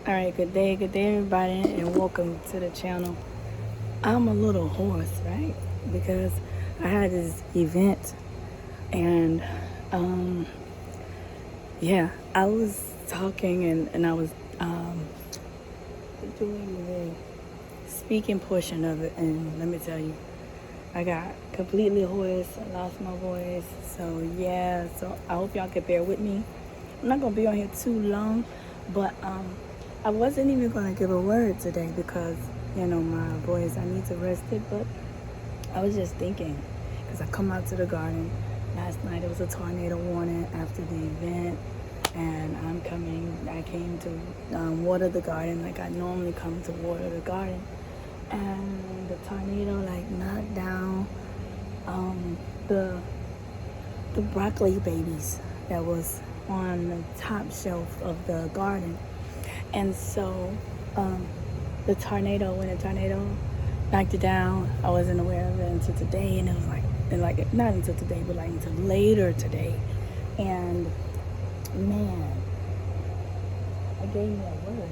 Alright, good day everybody, and welcome to the channel. I'm a little hoarse, right? Because I had this event and I was talking and I was doing the speaking portion of it, and let me tell you, I got completely hoarse, I lost my voice. So I hope y'all can bear with me. I'm not gonna be on here too long, but I wasn't even gonna give a word today because my voice, I need to rest it. But I was just thinking, because I come out to the garden last night. It was a tornado warning after the event, and I came to water the garden like I normally come to water the garden, and the tornado knocked down the broccoli babies that was on the top shelf of the garden. And so when the tornado knocked it down, I wasn't aware of it until today, and it was not until today, but until later today. And man, I gave me a word.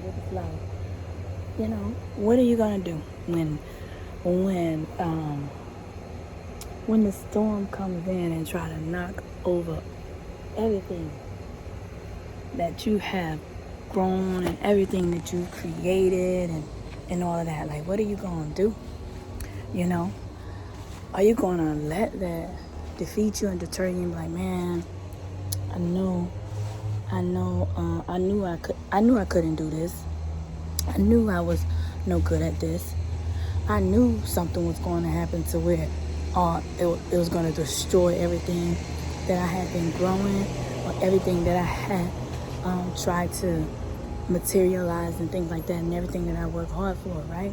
It was what are you gonna do when the storm comes in and try to knock over everything that you have grown and everything that you created and all of that? What are you gonna do? Are you gonna let that defeat you and deter you and be like, man, I knew I couldn't do this. I knew I was no good at this. I knew something was going to happen to where it was going to destroy everything that I had been growing, or everything that I had tried to materialize and things like that, and everything that I worked hard for, right?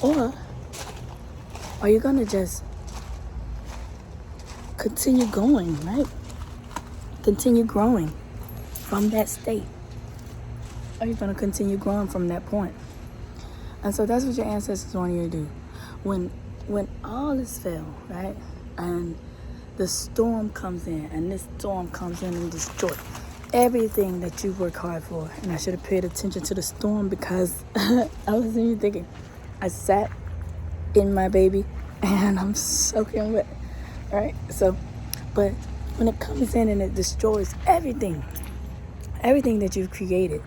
Or are you going to just continue going, right? Continue growing from that state? Are you going to continue growing from that point? And so that's what your ancestors want you to do. When all is fail, right, and the storm comes in, and this storm comes in and destroys everything that you work hard for. And I should have paid attention to the storm, because I was even thinking, I sat in my baby and I'm soaking wet, right? So, but when it comes in and it destroys everything that you've created,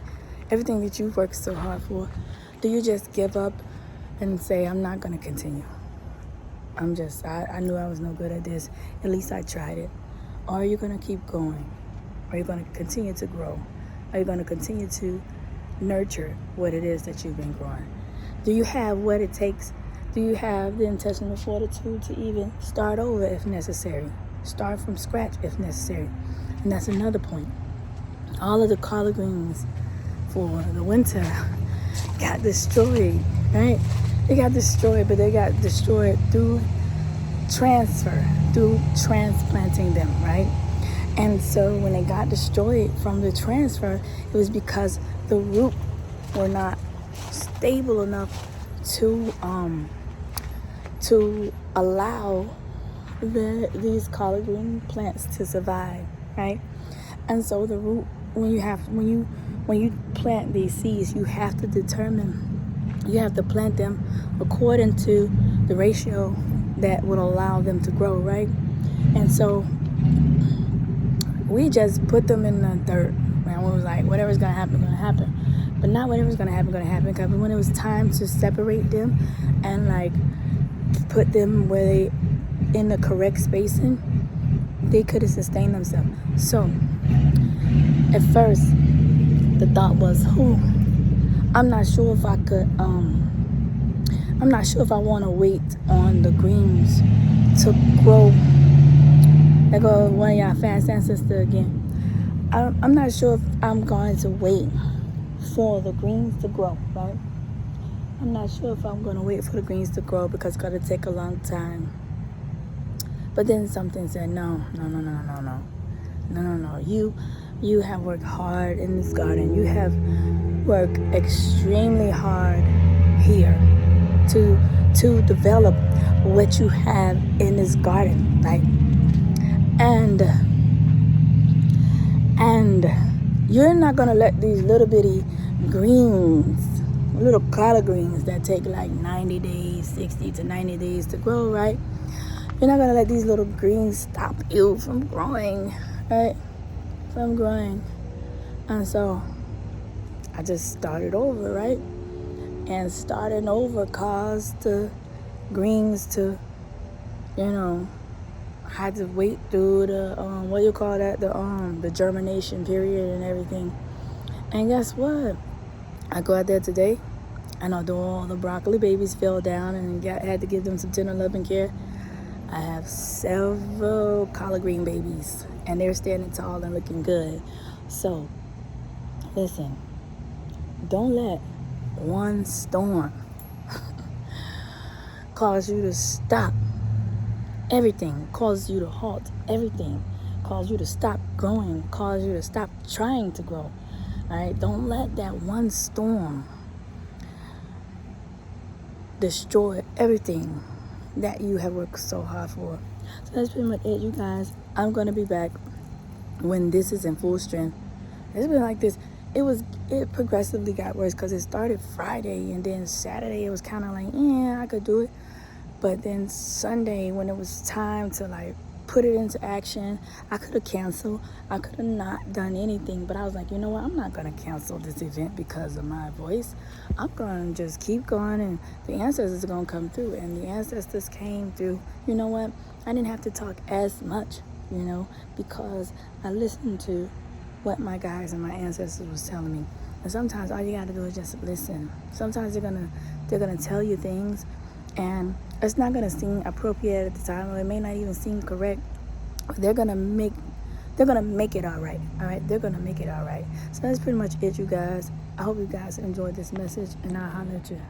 everything that you've worked so hard for, do you just give up and say, I'm not going to continue? I knew I was no good at this. At least I tried it. Or are you going to keep going? Are you going to continue to grow? Are you going to continue to nurture what it is that you've been growing? Do you have what it takes? Do you have the intentional fortitude to even start over if necessary? Start from scratch if necessary. And that's another point. All of the collard greens for the winter got destroyed, right? They got destroyed, but they got destroyed through transfer, through transplanting them, right? And so when they got destroyed from the transfer, it was because the root were not stable enough to allow these collard green plants to survive, right? And so the root, when you plant these seeds, you have to plant them according to the ratio that would allow them to grow, right? And so we just put them in the dirt, and we was like, whatever's gonna happen. But not whatever's gonna happen, because when it was time to separate them and put them where they in the correct spacing, they could have sustained themselves. So at first the thought was, I'm not sure if I could I'm not sure if I want to wait on the greens to grow. There goes one of y'all fast ancestor again. I'm not sure if I'm going to wait for the greens to grow, right? I'm not sure if I'm going to wait for the greens to grow, because it's going to take a long time. But then something said, no. You have worked hard in this garden. You have worked extremely hard here to develop what you have in this garden, right? And you're not gonna let these little bitty greens, little collard greens that take like 90 days, 60 to 90 days to grow, right? You're not gonna let these little greens stop you from growing, right? From growing. And so I just started over, right? And starting over caused the greens to, had to wait through the the germination period and everything. And guess what? I go out there today, and although all the broccoli babies fell down and had to give them some tender love and care, I have several collard green babies, and they're standing tall and looking good. So, listen, don't let one storm cause you to stop everything, cause you to halt everything, cause you to stop growing, cause you to stop trying to grow. All right, don't let that one storm destroy everything that you have worked so hard for. So that's pretty much it, you guys. I'm gonna be back when this is in full strength. It's been like this. It progressively got worse because it started Friday, and then Saturday it was kind of like, yeah, I could do it. But then Sunday, when it was time to like put it into action, I could have canceled. I could have not done anything. But I was like, you know what? I'm not going to cancel this event because of my voice. I'm going to just keep going, and the ancestors are going to come through. And the ancestors came through. You know what? I didn't have to talk as much, because I listened to what my guides and my ancestors was telling me. And sometimes all you got to do is just listen. Sometimes they're gonna tell you things, and it's not gonna seem appropriate at the time, or it may not even seem correct. But they're gonna make it all right. All right, they're gonna make it all right. So that's pretty much it, you guys. I hope you guys enjoyed this message, and I'll holler at you.